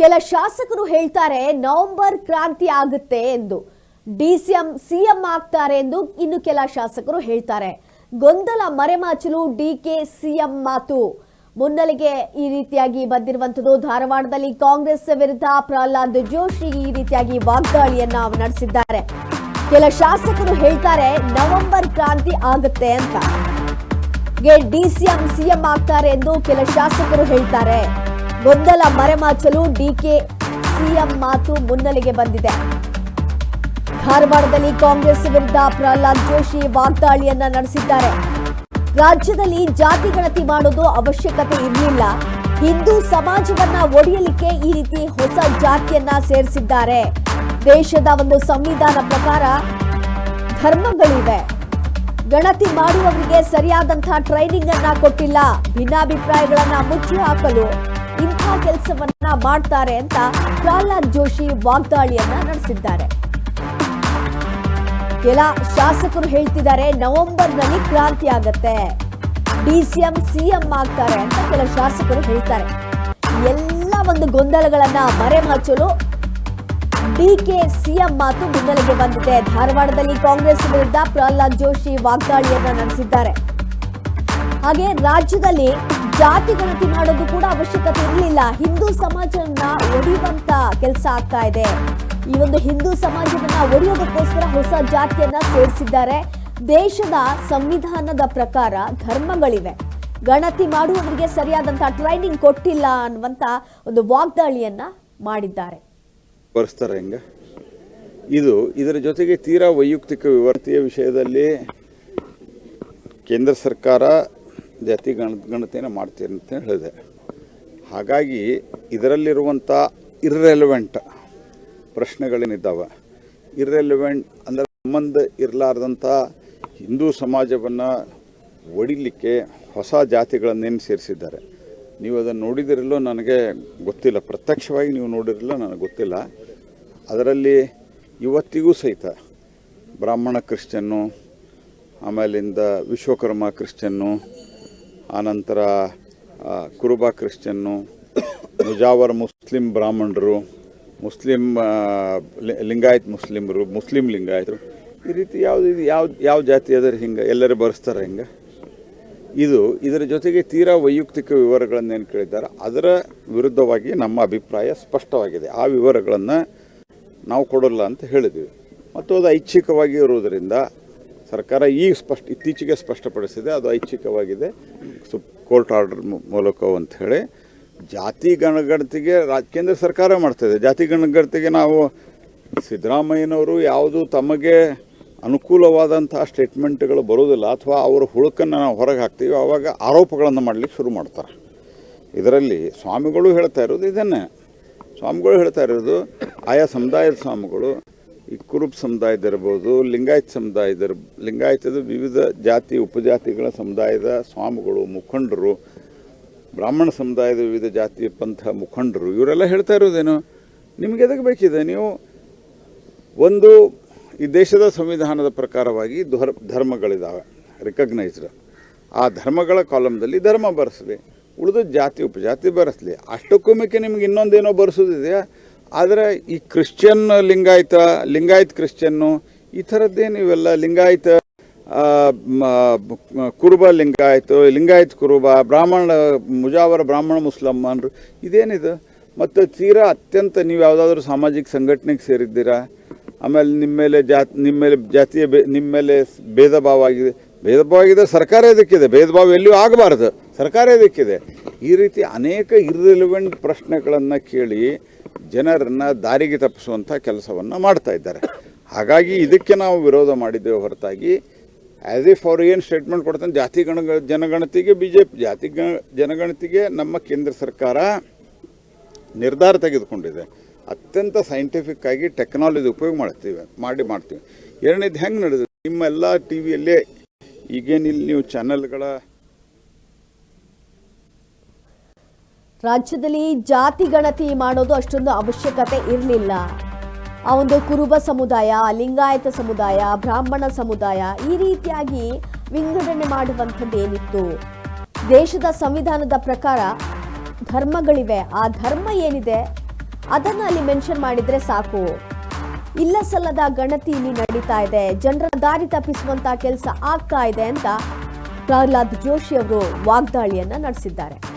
ಕೆಲ ಶಾಸಕರು ಹೇಳ್ತಾರೆ ನವೆಂಬರ್ ಕ್ರಾಂತಿ ಆಗುತ್ತೆ ಎಂದು. ಸಿಎಂ ಆಗ್ತಾರೆ ಎಂದು ಇನ್ನು ಕೆಲ ಶಾಸಕರು ಹೇಳ್ತಾರೆ. ಗೊಂದಲ ಮರೆಮಾಚಲು ಡಿಕೆ ಸಿಎಂ ಮಾತು ಮುನ್ನೆಲೆಗೆ ಈ ರೀತಿಯಾಗಿ ಬಂದಿರುವಂತದ್ದು. ಧಾರವಾಡದಲ್ಲಿ ಕಾಂಗ್ರೆಸ್ ವಿರುದ್ಧ ಪ್ರಹ್ಲಾದ್ ಜೋಶಿ ಈ ರೀತಿಯಾಗಿ ವಾಗ್ದಾಳಿಯನ್ನ ನಡೆಸಿದ್ದಾರೆ. ಕೆಲ ಶಾಸಕರು ಹೇಳ್ತಾರೆ ನವೆಂಬರ್ ಕ್ರಾಂತಿ ಆಗುತ್ತೆ ಅಂತ. ಸಿಎಂ ಆಗ್ತಾರೆ ಎಂದು ಕೆಲ ಶಾಸಕರು ಹೇಳ್ತಾರೆ. ಗೊಂದಲ ಮರೆಮಾಚಲು ಡಿಕೆ ಸಿಎಂ ಮಾತು ಮುನ್ನೆಲೆಗೆ ಬಂದಿದೆ. ಧಾರವಾಡದಲ್ಲಿ ಕಾಂಗ್ರೆಸ್ ವಿರುದ್ಧ ಪ್ರಹ್ಲಾದ್ ಜೋಶಿ ವಾಗ್ದಾಳಿಯನ್ನ ನಡೆಸಿದ್ದಾರೆ. ರಾಜ್ಯದಲ್ಲಿ ಜಾತಿ ಗಣತಿ ಮಾಡೋದು ಅವಶ್ಯಕತೆ ಇರಲಿಲ್ಲ. ಹಿಂದೂ ಸಮಾಜವನ್ನ ಒಡೆಯಲಿಕ್ಕೆ ಈ ರೀತಿ ಹೊಸ ಜಾತಿಯನ್ನ ಸೇರಿಸಿದ್ದಾರೆ. ದೇಶದ ಒಂದು ಸಂವಿಧಾನ ಪ್ರಕಾರ ಧರ್ಮಗಳಿವೆ. ಗಣತಿ ಮಾಡುವವರಿಗೆ ಸರಿಯಾದಂತಹ ಟ್ರೈನಿಂಗ್ ಅನ್ನ ಕೊಟ್ಟಿಲ್ಲ. ಭಿನ್ನಾಭಿಪ್ರಾಯಗಳನ್ನ ಮುಚ್ಚಿ ಹಾಕಲು ಇಂಥ ಕೆಲಸವನ್ನ ಮಾಡ್ತಾರೆ ಅಂತ ಪ್ರಹ್ಲಾದ್ ಜೋಶಿ ವಾಗ್ದಾಳಿಯನ್ನ ನಡೆಸಿದ್ದಾರೆ. ಕೆಲ ಶಾಸಕರು ಹೇಳ್ತಿದ್ದಾರೆ ನವೆಂಬರ್ನಲ್ಲಿ ಕ್ರಾಂತಿ ಆಗತ್ತೆ, ಸಿಎಂ ಆಗ್ತಾರೆ ಅಂತ ಕೆಲ ಶಾಸಕರು ಹೇಳ್ತಾರೆ. ಎಲ್ಲ ಒಂದು ಗೊಂದಲಗಳನ್ನ ಮರೆಮಾಚಲು ಡಿಕೆ ಸಿಎಂ ಮಾತು ಮುನ್ನೆಲೆಗೆ ಬಂದಿದೆ. ಧಾರವಾಡದಲ್ಲಿ ಕಾಂಗ್ರೆಸ್ ವಿರುದ್ಧ ಪ್ರಹ್ಲಾದ್ ಜೋಶಿ ವಾಗ್ದಾಳಿಯನ್ನ ನಡೆಸಿದ್ದಾರೆ. ಹಾಗೆ ರಾಜ್ಯದಲ್ಲಿ ಜಾತಿ ಗಣತಿ ಮಾಡೋದು ಕೂಡ ಅವಶ್ಯಕತೆ ಇರಲಿಲ್ಲ. ಹಿಂದೂ ಸಮಾಜವನ್ನ ಒಡೆಯುವಂತ ಕೆಲಸ ಆಗ್ತಾ ಇದೆ. ಈ ಒಂದು ಹಿಂದೂ ಸಮಾಜವನ್ನ ಒಡೆಯೋದಕ್ಕೋಸ್ಕರ ಹೊಸ ಜಾತಿಯನ್ನ ಸೇರಿಸಿದ್ದಾರೆ. ದೇಶದ ಸಂವಿಧಾನದ ಪ್ರಕಾರ ಧರ್ಮಗಳಿವೆ. ಗಣತಿ ಮಾಡುವವರಿಗೆ ಸರಿಯಾದಂತಹ ಟ್ರೈನಿಂಗ್ ಕೊಟ್ಟಿಲ್ಲ ಅನ್ನುವಂತ ಒಂದು ವಾಗ್ದಾಳಿಯನ್ನ ಮಾಡಿದ್ದಾರೆ. ಇದರ ಜೊತೆಗೆ ತೀರಾ ವೈಯಕ್ತಿಕ ವಿವರಣೆಯ ವಿಷಯದಲ್ಲಿ ಕೇಂದ್ರ ಸರ್ಕಾರ ಜಾತಿ ಗಣತಿಯನ್ನು ಮಾಡ್ತೀರಿ ಅಂತ ಹೇಳಿದೆ. ಹಾಗಾಗಿ ಇದರಲ್ಲಿರುವಂಥ ಇರ್ರೆಲೆವೆಂಟ್ ಪ್ರಶ್ನೆಗಳೇನಿದ್ದಾವೆ, ಇರ್ರೆಲೆವೆಂಟ್ ಅಂದರೆ ಸಂಬಂಧ ಇರಲಾರ್ದಂಥ ಹಿಂದೂ ಸಮಾಜವನ್ನು ಒಡಿಲಿಕ್ಕೆ ಹೊಸ ಜಾತಿಗಳನ್ನೇನು ಸೇರಿಸಿದ್ದಾರೆ. ನೀವು ಅದನ್ನು ನೋಡಿದಿರಲ್ಲೋ ನನಗೆ ಗೊತ್ತಿಲ್ಲ, ಪ್ರತ್ಯಕ್ಷವಾಗಿ ನೀವು ನೋಡಿರಲ್ಲೋ ನನಗೆ ಗೊತ್ತಿಲ್ಲ. ಅದರಲ್ಲಿ ಇವತ್ತಿಗೂ ಸಹಿತ ಬ್ರಾಹ್ಮಣ ಕ್ರಿಶ್ಚಿಯನ್ನು, ಆಮೇಲಿಂದ ವಿಶ್ವಕರ್ಮ ಕ್ರಿಶ್ಚಿಯನ್ನು, ಆನಂತರ ಕುರುಬ ಕ್ರಿಶ್ಚಿಯನ್ನು, ಮುಜಾವರ್ ಮುಸ್ಲಿಂ ಬ್ರಾಹ್ಮಣರು, ಮುಸ್ಲಿಂ ಲಿಂಗಾಯತ್ ಮುಸ್ಲಿಮರು, ಮುಸ್ಲಿಂ ಲಿಂಗಾಯತರು, ಈ ರೀತಿ ಯಾವ ಜಾತಿ ಅದರ ಹಿಂಗೆ ಎಲ್ಲರೂ ಬರೆಸ್ತಾರೆ. ಹಿಂಗೆ ಇದರ ಜೊತೆಗೆ ತೀರಾ ವೈಯಕ್ತಿಕ ವಿವರಗಳನ್ನೇನು ಕೇಳಿದ್ದಾರೆ ಅದರ ವಿರುದ್ಧವಾಗಿ ನಮ್ಮ ಅಭಿಪ್ರಾಯ ಸ್ಪಷ್ಟವಾಗಿದೆ. ಆ ವಿವರಗಳನ್ನು ನಾವು ಕೊಡಲ್ಲ ಅಂತ ಹೇಳಿದ್ವಿ. ಮತ್ತು ಅದು ಐಚ್ಛಿಕವಾಗಿ ಇರುವುದರಿಂದ ಸರ್ಕಾರ ಇತ್ತೀಚೆಗೆ ಸ್ಪಷ್ಟಪಡಿಸಿದೆ, ಅದು ಐಚ್ಛಿಕವಾಗಿದೆ ಕೋರ್ಟ್ ಆರ್ಡರ್ ಮೂಲಕ ಅಂತ ಹೇಳಿ. ಜಾತಿ ಗಣಗಣತಿಗೆ ಕೇಂದ್ರ ಸರ್ಕಾರ ಮಾಡ್ತಾಯಿದೆ. ಜಾತಿ ಗಣಗಣತಿಗೆ ನಾವು ಸಿದ್ದರಾಮಯ್ಯನವರು ಯಾವುದು ತಮಗೆ ಅನುಕೂಲವಾದಂತಹ ಸ್ಟೇಟ್ಮೆಂಟ್ಗಳು ಬರೋದಿಲ್ಲ ಅಥವಾ ಅವರ ಹುಳುಕನ್ನು ನಾವು ಹೊರಗೆ ಹಾಕ್ತೀವಿ, ಆವಾಗ ಆರೋಪಗಳನ್ನು ಮಾಡಲಿಕ್ಕೆ ಶುರು ಮಾಡ್ತಾರೆ. ಇದರಲ್ಲಿ ಸ್ವಾಮಿಗಳು ಹೇಳ್ತಾ ಇರೋದು ಇದನ್ನೇ. ಸ್ವಾಮಿಗಳು ಹೇಳ್ತಾ ಇರೋದು ಆಯಾ ಸಮುದಾಯದ ಸ್ವಾಮಿಗಳು, ಈ ಕುರುಬ್ ಸಮುದಾಯದಿರ್ಬೋದು, ಲಿಂಗಾಯತದ ವಿವಿಧ ಜಾತಿ ಉಪಜಾತಿಗಳ ಸಮುದಾಯದ ಸ್ವಾಮಿಗಳು, ಮುಖಂಡರು, ಬ್ರಾಹ್ಮಣ ಸಮುದಾಯದ ವಿವಿಧ ಜಾತಿ ಪಂಥ ಮುಖಂಡರು, ಇವರೆಲ್ಲ ಹೇಳ್ತಾ ಇರೋದೇನು, ನಿಮಗೆ ಎದಕ್ಕೆ ಬೇಕಿದೆ, ನೀವು ಒಂದು ಈ ದೇಶದ ಸಂವಿಧಾನದ ಪ್ರಕಾರವಾಗಿ ಧರ್ಮಗಳಿದ್ದಾವೆ ರಿಕಗ್ನೈಸ್ಡ್. ಆ ಧರ್ಮಗಳ ಕಾಲಮ್ದಲ್ಲಿ ಧರ್ಮ ಬರೆಸಲಿ, ಉಳಿದ ಜಾತಿ ಉಪಜಾತಿ ಬರೆಸಲಿ. ಅಷ್ಟಕ್ಕೊಮ್ಮೆ ನಿಮ್ಗೆ ಇನ್ನೊಂದೇನೋ ಬರೆಸೋದಿದೆಯಾ. ಆದರೆ ಈ ಕ್ರಿಶ್ಚಿಯನ್ ಲಿಂಗಾಯತ್ ಕ್ರಿಶ್ಚಿಯನ್ನು ಈ ಥರದ್ದೇನು ಇವೆಲ್ಲ ಲಿಂಗಾಯತ ಕುರುಬ ಲಿಂಗಾಯತ್ ಕುರುಬ, ಮುಜಾವರ ಬ್ರಾಹ್ಮಣ ಮುಸಲ್ಮಾನರು, ಇದೇನಿದೆ. ಮತ್ತು ತೀರಾ ಅತ್ಯಂತ ನೀವು ಯಾವುದಾದ್ರೂ ಸಾಮಾಜಿಕ ಸಂಘಟನೆಗೆ ಸೇರಿದ್ದೀರಾ, ಆಮೇಲೆ ನಿಮ್ಮ ಮೇಲೆ ಭೇದ ಭಾವ ಆಗಿದೆ, ಸರ್ಕಾರ ಇದಕ್ಕಿದೆ. ಭೇದ ಭಾವ ಎಲ್ಲಿಯೂ ಆಗಬಾರ್ದು, ಸರ್ಕಾರ ಇದಕ್ಕಿದೆ. ಈ ರೀತಿ ಅನೇಕ ಇರ್ರೆಲೆವೆಂಟ್ ಪ್ರಶ್ನೆಗಳನ್ನು ಕೇಳಿ ಜನರನ್ನು ದಾರಿಗೆ ತಪ್ಪಿಸುವಂಥ ಕೆಲಸವನ್ನು ಮಾಡ್ತಾ ಇದ್ದಾರೆ. ಹಾಗಾಗಿ ಇದಕ್ಕೆ ನಾವು ವಿರೋಧ ಮಾಡಿದ್ದೇವೆ ಹೊರತಾಗಿ ಆ್ಯಸ್ ಎ ಫಾರ್ ಏನು ಸ್ಟೇಟ್ಮೆಂಟ್ ಕೊಡ್ತಾನೆ ಜನಗಣತಿಗೆ ಜಾತಿ ಜನಗಣತಿಗೆ ನಮ್ಮ ಕೇಂದ್ರ ಸರ್ಕಾರ ನಿರ್ಧಾರ ತೆಗೆದುಕೊಂಡಿದೆ. ಅತ್ಯಂತ ಸೈಂಟಿಫಿಕ್ ಆಗಿ ಟೆಕ್ನಾಲಜಿ ಉಪಯೋಗ ಮಾಡ್ತೀವಿ. ಎರಡನೇದು ಹೆಂಗೆ ನಡೆದಿದೆ, ನಿಮ್ಮೆಲ್ಲ ಟಿ ವಿಯಲ್ಲೇ ಈಗೇನಿಲ್ಲಿ ನೀವು ಚಾನೆಲ್ಗಳ ರಾಜ್ಯದಲ್ಲಿ ಜಾತಿ ಗಣತಿ ಮಾಡೋದು ಅಷ್ಟೊಂದು ಅವಶ್ಯಕತೆ ಇರಲಿಲ್ಲ. ಆ ಒಂದು ಕುರುಬ ಸಮುದಾಯ, ಲಿಂಗಾಯತ ಸಮುದಾಯ, ಬ್ರಾಹ್ಮಣ ಸಮುದಾಯ ಈ ರೀತಿಯಾಗಿ ವಿಂಗಡಣೆ ಮಾಡುವಂಥದ್ದು ಏನಿತ್ತು. ದೇಶದ ಸಂವಿಧಾನದ ಪ್ರಕಾರ ಧರ್ಮಗಳಿವೆ. ಆ ಧರ್ಮ ಏನಿದೆ ಅದನ್ನ ಅಲ್ಲಿ ಮೆನ್ಷನ್ ಮಾಡಿದ್ರೆ ಸಾಕು. ಇಲ್ಲ ಸಲ್ಲದ ಗಣತಿ ಇಲ್ಲಿ ನಡೀತಾ ಇದೆ, ಜನರ ದಾರಿ ತಪ್ಪಿಸುವಂತ ಕೆಲಸ ಆಗ್ತಾ ಇದೆ ಅಂತ ಪ್ರಹ್ಲಾದ್ ಜೋಶಿ ಅವರು ವಾಗ್ದಾಳಿಯನ್ನ ನಡೆಸಿದ್ದಾರೆ.